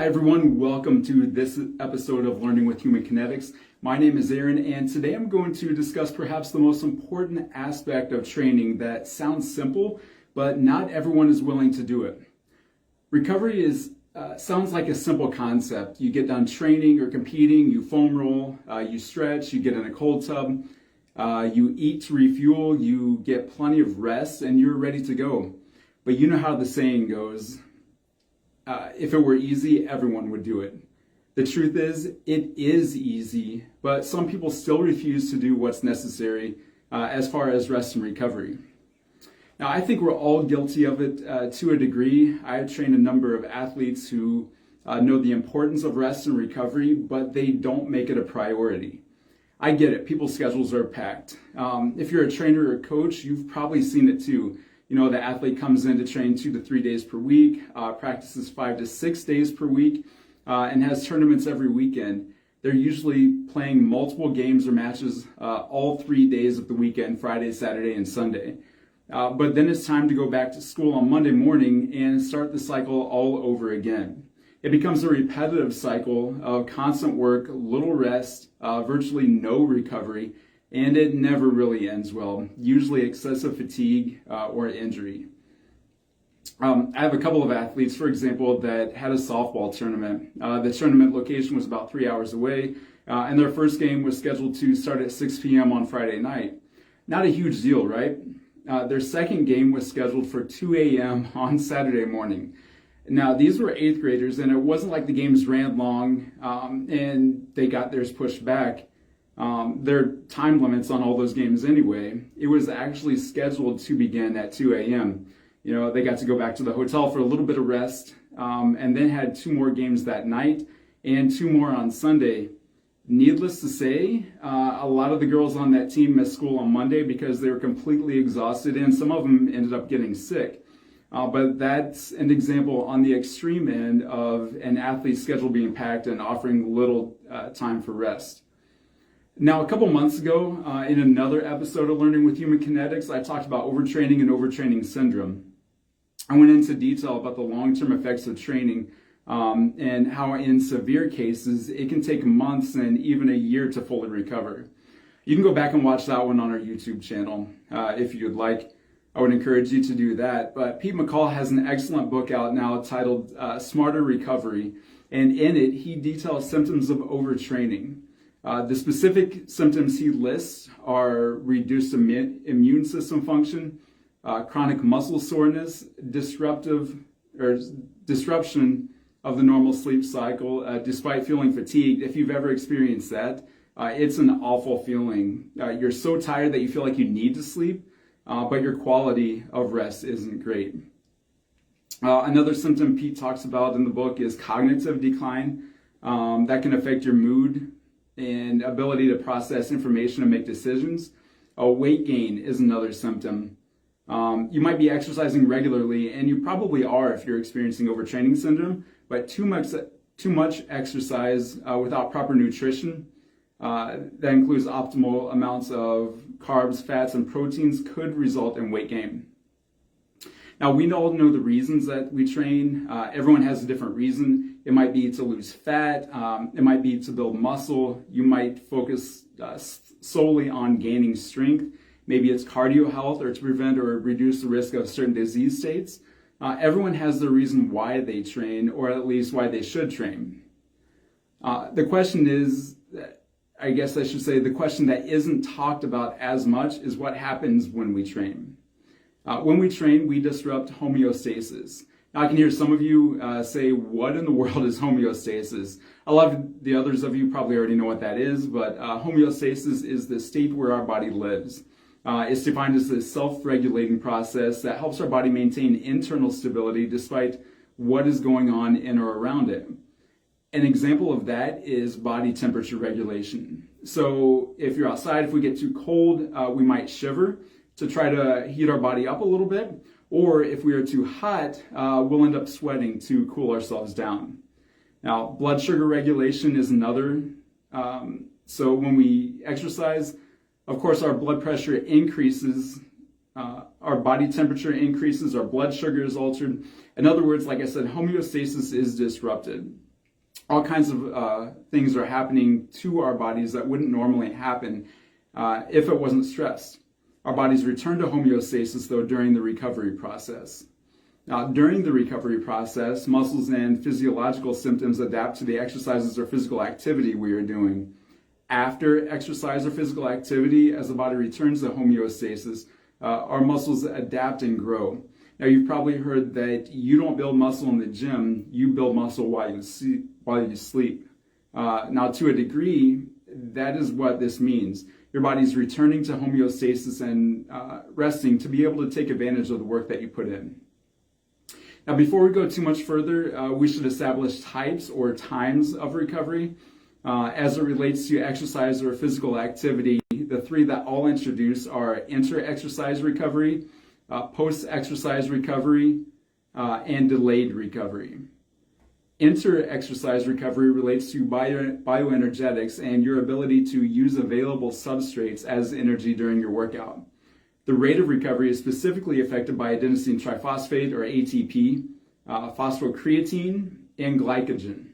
Hi everyone, welcome to this episode of Learning with Human Kinetics. My name is Aaron, and today I'm going to discuss perhaps the most important aspect of training that sounds simple, but not everyone is willing to do it. Recovery sounds like a simple concept. You get done training or competing, you foam roll, you stretch, you get in a cold tub, you eat to refuel, you get plenty of rest, and you're ready to go. But you know how the saying goes, if it were easy, everyone would do it. The truth is, it is easy, but some people still refuse to do what's necessary as far as rest and recovery. Now, I think we're all guilty of it to a degree. I've trained a number of athletes who know the importance of rest and recovery, but they don't make it a priority. I get it. People's schedules are packed. If you're a trainer or a coach, you've probably seen it too. You know, the athlete comes in to train 2 to 3 days per week, practices 5 to 6 days per week, and has tournaments every weekend. They're usually playing multiple games or matches all 3 days of the weekend, Friday, Saturday, and Sunday. But then it's time to go back to school on Monday morning and start the cycle all over again. It becomes a repetitive cycle of constant work, little rest, virtually no recovery, and it never really ends well, usually excessive fatigue or injury. I have a couple of athletes, for example, that had a softball tournament. The tournament location was about 3 hours away, and their first game was scheduled to start at 6 p.m. on Friday night. Not a huge deal, right? Their second game was scheduled for 2 a.m. on Saturday morning. Now, these were 8th graders, and it wasn't like the games ran long and they got theirs pushed back. There are time limits on all those games anyway. It was actually scheduled to begin at 2 a.m. You know, they got to go back to the hotel for a little bit of rest, and then had 2 more games that night and 2 more on Sunday. Needless to say, a lot of the girls on that team missed school on Monday because they were completely exhausted, and some of them ended up getting sick. But that's an example on the extreme end of an athlete's schedule being packed and offering little time for rest. Now, a couple months ago, in another episode of Learning with Human Kinetics, I talked about overtraining and overtraining syndrome. I went into detail about the long-term effects of training and how in severe cases, it can take months and even a year to fully recover. You can go back and watch that one on our YouTube channel if you'd like. I would encourage you to do that. But Pete McCall has an excellent book out now titled Smarter Recovery, and in it, he details symptoms of overtraining. The specific symptoms he lists are reduced immune system function, chronic muscle soreness, disruption of the normal sleep cycle, despite feeling fatigued. If you've ever experienced that, it's an awful feeling. You're so tired that you feel like you need to sleep, but your quality of rest isn't great. Another symptom Pete talks about in the book is cognitive decline. That can affect your mood and ability to process information and make decisions. Weight gain is another symptom. You might be exercising regularly, and you probably are if you're experiencing overtraining syndrome, but too much exercise without proper nutrition, that includes optimal amounts of carbs, fats, and proteins, could result in weight gain. Now, we all know the reasons that we train. Everyone has a different reason. It might be to lose fat. It might be to build muscle. You might focus solely on gaining strength. Maybe it's cardio health or to prevent or reduce the risk of certain disease states. Everyone has the reason why they train, or at least why they should train. The question is, I guess I should say, the question that isn't talked about as much is what happens when we train. When we train, we disrupt homeostasis. Now, I can hear some of you say, what in the world is homeostasis? A lot of the others of you probably already know what that is, but homeostasis is the state where our body lives. It's defined as a self-regulating process that helps our body maintain internal stability despite what is going on in or around it. An example of that is body temperature regulation. So if you're outside, if we get too cold, we might shiver to try to heat our body up a little bit. Or if we are too hot, we'll end up sweating to cool ourselves down. Now, blood sugar regulation is another. So when we exercise, of course, our blood pressure increases, our body temperature increases, our blood sugar is altered. In other words, like I said, homeostasis is disrupted. all kinds of things are happening to our bodies that wouldn't normally happen if it wasn't stressed. Our bodies return to homeostasis, though, during the recovery process. Now, during the recovery process, muscles and physiological symptoms adapt to the exercises or physical activity we are doing. After exercise or physical activity, as the body returns to homeostasis, our muscles adapt and grow. Now, you've probably heard that you don't build muscle in the gym, you build muscle while you sleep. Now, to a degree, that is what this means. Your body's returning to homeostasis and resting to be able to take advantage of the work that you put in. Now, before we go too much further, we should establish types or times of recovery. As it relates to exercise or physical activity, the three that I'll introduce are inter-exercise recovery, post-exercise recovery, and delayed recovery. Inter-exercise recovery relates to bioenergetics and your ability to use available substrates as energy during your workout. The rate of recovery is specifically affected by adenosine triphosphate, or ATP, phosphocreatine, and glycogen.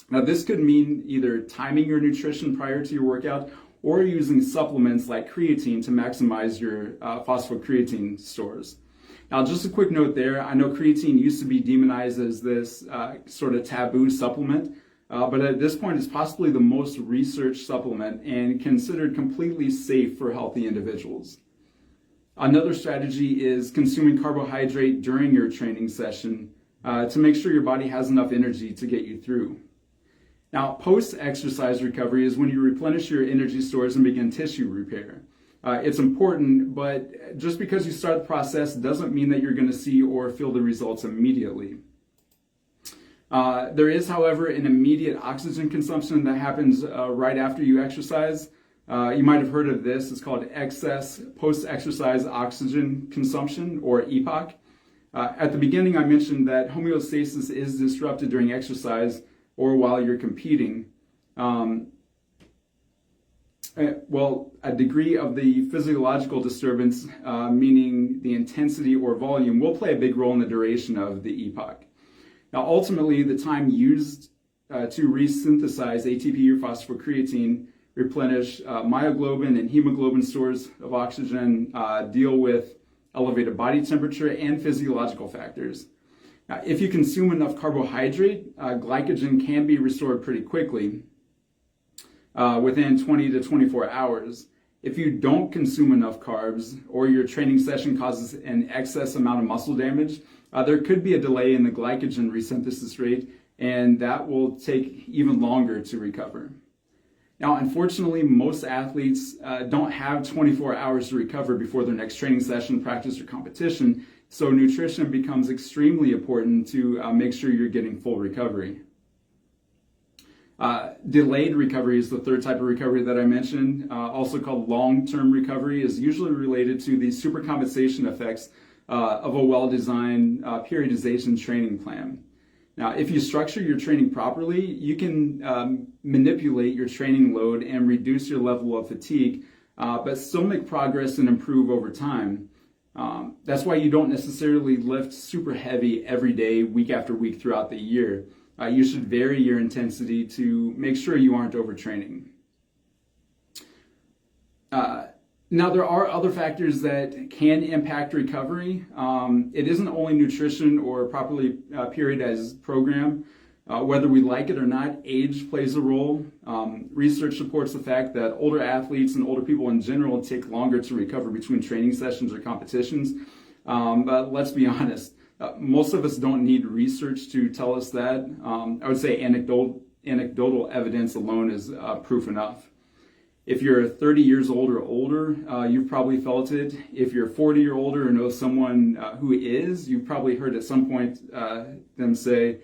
Now, this could mean either timing your nutrition prior to your workout or using supplements like creatine to maximize your phosphocreatine stores. Now, just a quick note there. I know creatine used to be demonized as this sort of taboo supplement, but at this point it's possibly the most researched supplement and considered completely safe for healthy individuals. Another strategy is consuming carbohydrate during your training session to make sure your body has enough energy to get you through. Now, post-exercise recovery is when you replenish your energy stores and begin tissue repair. It's important, but just because you start the process doesn't mean that you're going to see or feel the results immediately. There is, however, an immediate oxygen consumption that happens right after you exercise. You might have heard of this. It's called excess post-exercise oxygen consumption, or EPOC. At the beginning, I mentioned that homeostasis is disrupted during exercise or while you're competing. A degree of the physiological disturbance, meaning the intensity or volume, will play a big role in the duration of the EPOC. Now, ultimately, the time used to resynthesize ATP or phosphocreatine, replenish myoglobin and hemoglobin stores of oxygen, deal with elevated body temperature and physiological factors. Now, if you consume enough carbohydrate, glycogen can be restored pretty quickly, within 20 to 24 hours. If you don't consume enough carbs or your training session causes an excess amount of muscle damage, there could be a delay in the glycogen resynthesis rate, and that will take even longer to recover. Now, unfortunately, most athletes don't have 24 hours to recover before their next training session, practice, or competition, so nutrition becomes extremely important to make sure you're getting full recovery. Delayed recovery is the third type of recovery that I mentioned, also called long-term recovery, is usually related to the supercompensation effects of a well-designed periodization training plan. Now, if you structure your training properly, you can manipulate your training load and reduce your level of fatigue, but still make progress and improve over time. That's why you don't necessarily lift super heavy every day, week after week throughout the year. You should vary your intensity to make sure you aren't overtraining. Now, there are other factors that can impact recovery. It isn't only nutrition or properly periodized program. Whether we like it or not, age plays a role. Research supports the fact that older athletes and older people in general take longer to recover between training sessions or competitions. But let's be honest. Most of us don't need research to tell us that. I would say anecdotal evidence alone is proof enough. If you're 30 years old or older, you've probably felt it. If you're 40 or older or know someone who is, you've probably heard at some point them say,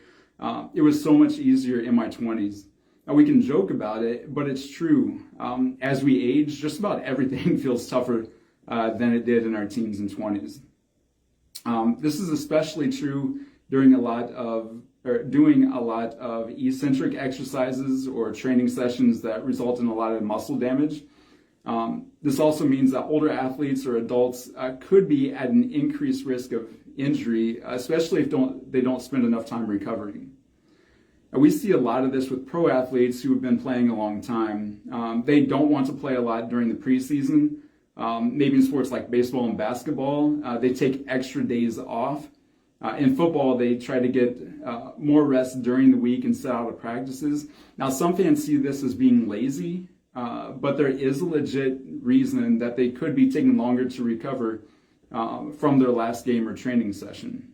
it was so much easier in my 20s. Now, we can joke about it, but it's true. As we age, just about everything feels tougher than it did in our teens and 20s. This is especially true during doing a lot of eccentric exercises or training sessions that result in a lot of muscle damage. This also means that older athletes or adults could be at an increased risk of injury, especially if they don't spend enough time recovering. We see a lot of this with pro athletes who have been playing a long time. They don't want to play a lot during the preseason. Maybe in sports like baseball and basketball, they take extra days off. In football, they try to get more rest during the week and set out of practices. Now, some fans see this as being lazy, but there is a legit reason that they could be taking longer to recover from their last game or training session.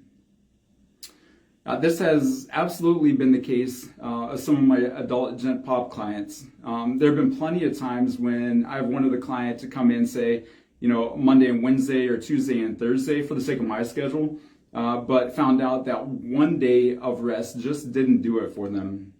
This has absolutely been the case of some of my adult Gent Pop clients. There have been plenty of times when I've wanted a client to come in, say, Monday and Wednesday or Tuesday and Thursday for the sake of my schedule, but found out that one day of rest just didn't do it for them.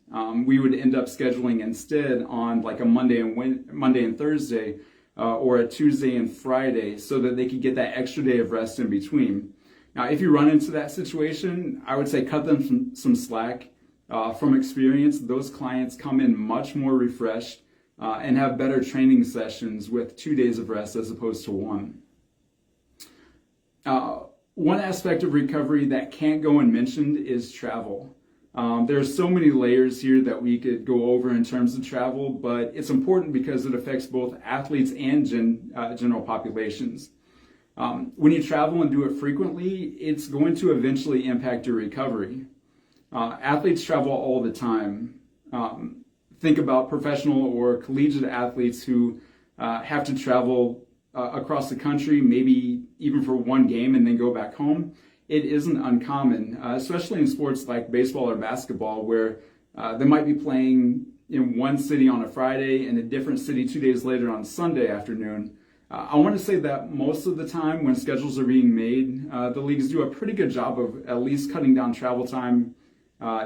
We would end up scheduling instead on like a Monday and Thursday or a Tuesday and Friday so that they could get that extra day of rest in between. Now, if you run into that situation, I would say cut them some slack. From experience, those clients come in much more refreshed and have better training sessions with 2 days of rest as opposed to one. One aspect of recovery that can't go unmentioned is travel. There's so many layers here that we could go over in terms of travel, but it's important because it affects both athletes and general populations. When you travel and do it frequently, it's going to eventually impact your recovery. Athletes travel all the time. Think about professional or collegiate athletes who have to travel across the country, maybe even for one game and then go back home. It isn't uncommon, especially in sports like baseball or basketball, where they might be playing in one city on a Friday and a different city 2 days later on Sunday afternoon. I want to say that most of the time when schedules are being made, the leagues do a pretty good job of at least cutting down travel time,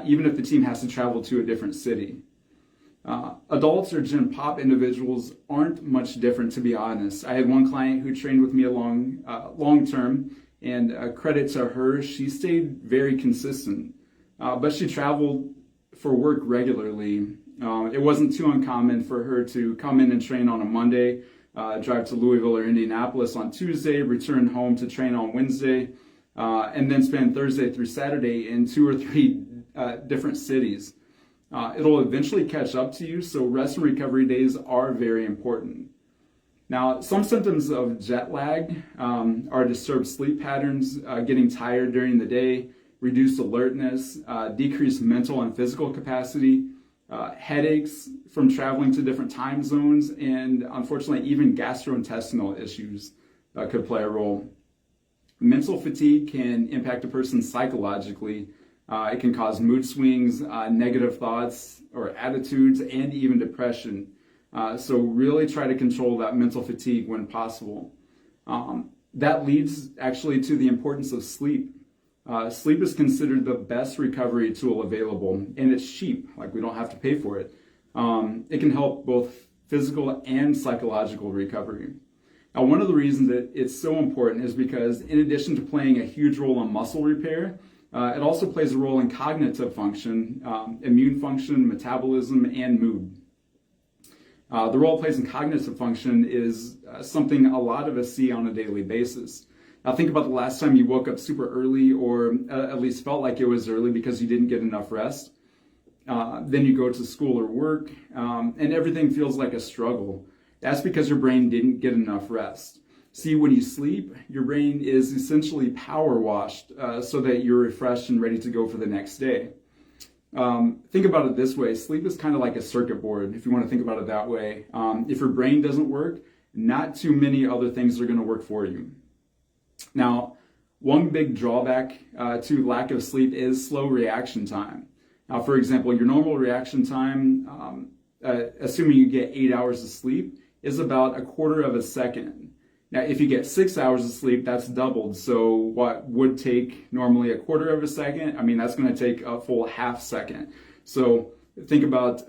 even if the team has to travel to a different city. Adults or Gen Pop individuals aren't much different, to be honest. I had one client who trained with me long term, and credit to her, she stayed very consistent. But she traveled for work regularly. It wasn't too uncommon for her to come in and train on a Monday, drive to Louisville or Indianapolis on Tuesday, return home to train on Wednesday, and then spend Thursday through Saturday in 2 or 3 different cities. It'll eventually catch up to you, so rest and recovery days are very important. Now, some symptoms of jet lag are disturbed sleep patterns, getting tired during the day, reduced alertness, decreased mental and physical capacity, headaches from traveling to different time zones, and unfortunately even gastrointestinal issues could play a role. Mental fatigue can impact a person psychologically. It can cause mood swings, negative thoughts or attitudes, and even depression. So really try to control that mental fatigue when possible. That leads actually to the importance of sleep. Sleep is considered the best recovery tool available, and it's cheap, like we don't have to pay for it. It can help both physical and psychological recovery. Now, one of the reasons that it's so important is because in addition to playing a huge role in muscle repair, it also plays a role in cognitive function, immune function, metabolism, and mood. The role it plays in cognitive function is something a lot of us see on a daily basis. Now think about the last time you woke up super early, or at least felt like it was early because you didn't get enough rest. Then you go to school or work, and everything feels like a struggle. That's because your brain didn't get enough rest. See, when you sleep, your brain is essentially power washed so that you're refreshed and ready to go for the next day. Think about it this way. Sleep is kind of like a circuit board, if you want to think about it that way. If your brain doesn't work, not too many other things are going to work for you. Now, one big drawback to lack of sleep is slow reaction time. Now, for example, your normal reaction time, assuming you get 8 hours of sleep, is about 1/4 of a second. Now, if you get 6 hours of sleep, that's doubled. So what would take normally 1/4 of a second, that's going to take a full half second. So think about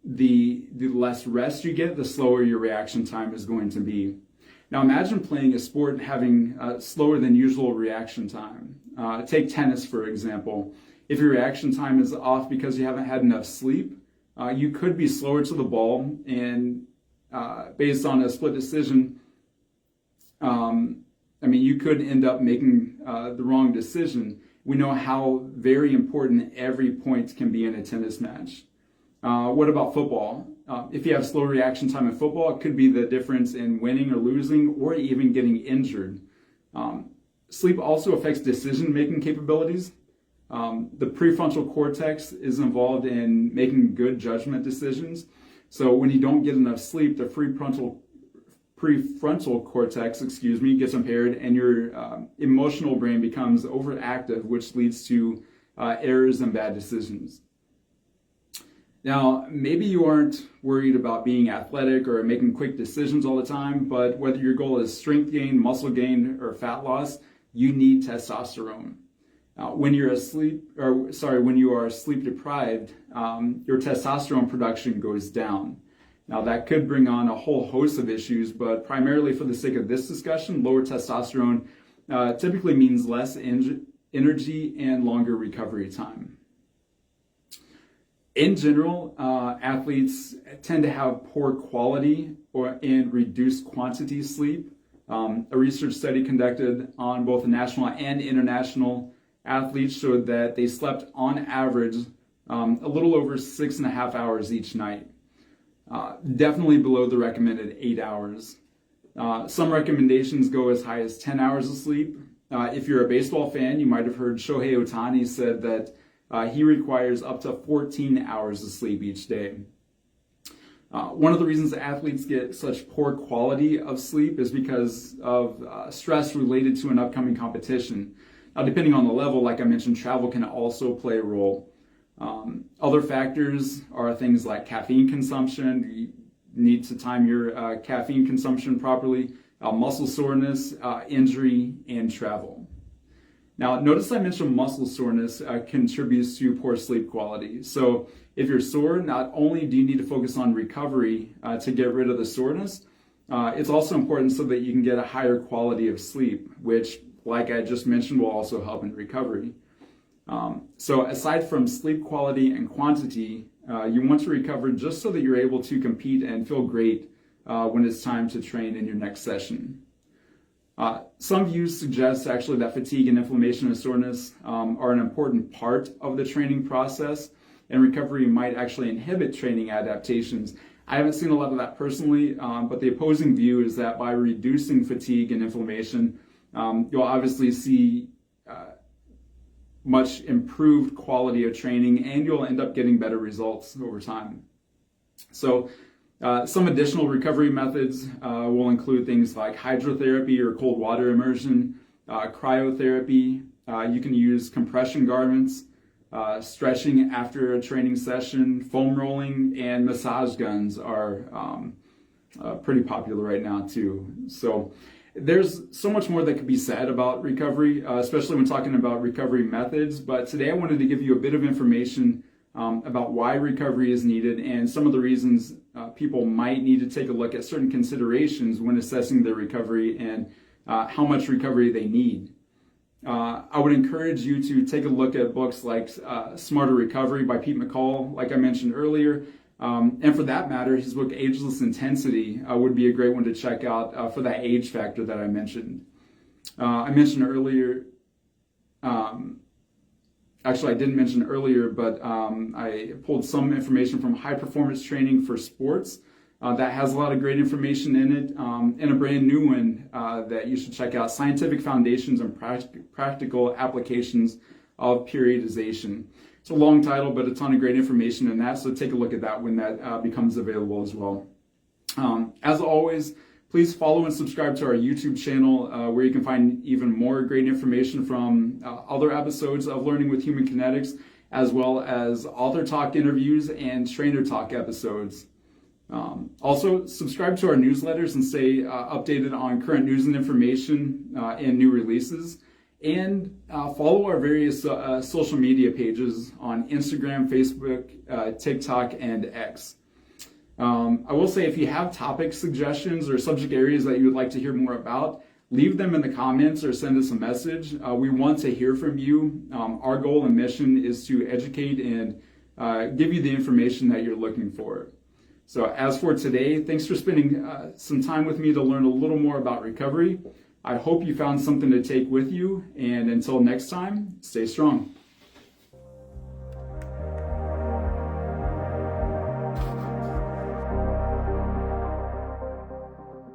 the less rest you get, the slower your reaction time is going to be. Now imagine playing a sport and having slower than usual reaction time. Take tennis, for example. If your reaction time is off because you haven't had enough sleep, you could be slower to the ball, and based on a split decision, you could end up making the wrong decision. we know how very important every point can be in a tennis match. What about football? If you have slow reaction time in football, it could be the difference in winning or losing, or even getting injured. Sleep also affects decision-making capabilities. The prefrontal cortex is involved in making good judgment decisions. So when you don't get enough sleep, the prefrontal cortex, gets impaired, and your emotional brain becomes overactive, which leads to errors and bad decisions. Now, maybe you aren't worried about being athletic or making quick decisions all the time, but whether your goal is strength gain, muscle gain, or fat loss, you need testosterone. When you are sleep deprived, your testosterone production goes down. Now, that could bring on a whole host of issues, but primarily for the sake of this discussion, lower testosterone typically means less energy and longer recovery time. In general, athletes tend to have poor quality and reduced quantity sleep. A research study conducted on both national and international athletes showed that they slept on average a little over 6.5 hours each night. Definitely below the recommended 8 hours. Some recommendations go as high as 10 hours of sleep. If you're a baseball fan, you might have heard Shohei Ohtani said that he requires up to 14 hours of sleep each day. One of the reasons athletes get such poor quality of sleep is because of stress related to an upcoming competition. Now, depending on the level, like I mentioned, travel can also play a role. Other factors are things like caffeine consumption. You need to time your caffeine consumption properly, muscle soreness, injury, and travel. Now, notice I mentioned muscle soreness contributes to poor sleep quality. So if you're sore, not only do you need to focus on recovery to get rid of the soreness, it's also important so that you can get a higher quality of sleep, which, like I just mentioned, will also help in recovery. So aside from sleep quality and quantity, you want to recover just so that you're able to compete and feel great when it's time to train in your next session. Some views suggest actually that fatigue and inflammation and soreness are an important part of the training process, and recovery might actually inhibit training adaptations. I haven't seen a lot of that personally, but the opposing view is that by reducing fatigue and inflammation, you'll obviously see much improved quality of training, and you'll end up getting better results over time. So some additional recovery methods will include things like hydrotherapy or cold water immersion, cryotherapy. You can use compression garments, stretching after a training session, foam rolling, and massage guns are pretty popular right now too. So there's so much more that could be said about recovery, especially when talking about recovery methods. But today I wanted to give you a bit of information about why recovery is needed and some of the reasons people might need to take a look at certain considerations when assessing their recovery and how much recovery they need. I would encourage you to take a look at books like Smarter Recovery by Pete McCall, like I mentioned earlier. And for that matter, his book Ageless Intensity would be a great one to check out for that age factor that I mentioned. I mentioned earlier, actually I didn't mention earlier, but I pulled some information from High Performance Training for Sports that has a lot of great information in it, and a brand new one that you should check out, Scientific Foundations and Practical Applications of Periodization. It's a long title, but a ton of great information in that, so take a look at that when that becomes available as well. As always, please follow and subscribe to our YouTube channel where you can find even more great information from other episodes of Learning with Human Kinetics, as well as author talk interviews and trainer talk episodes. Also, subscribe to our newsletters and stay updated on current news and information and new releases. And follow our various social media pages on Instagram, Facebook, TikTok, and X. I will say if you have topic suggestions or subject areas that you would like to hear more about, leave them in the comments or send us a message. We want to hear from you. Our goal and mission is to educate and give you the information that you're looking for. So as for today, thanks for spending some time with me to learn a little more about recovery. I hope you found something to take with you, and until next time, stay strong.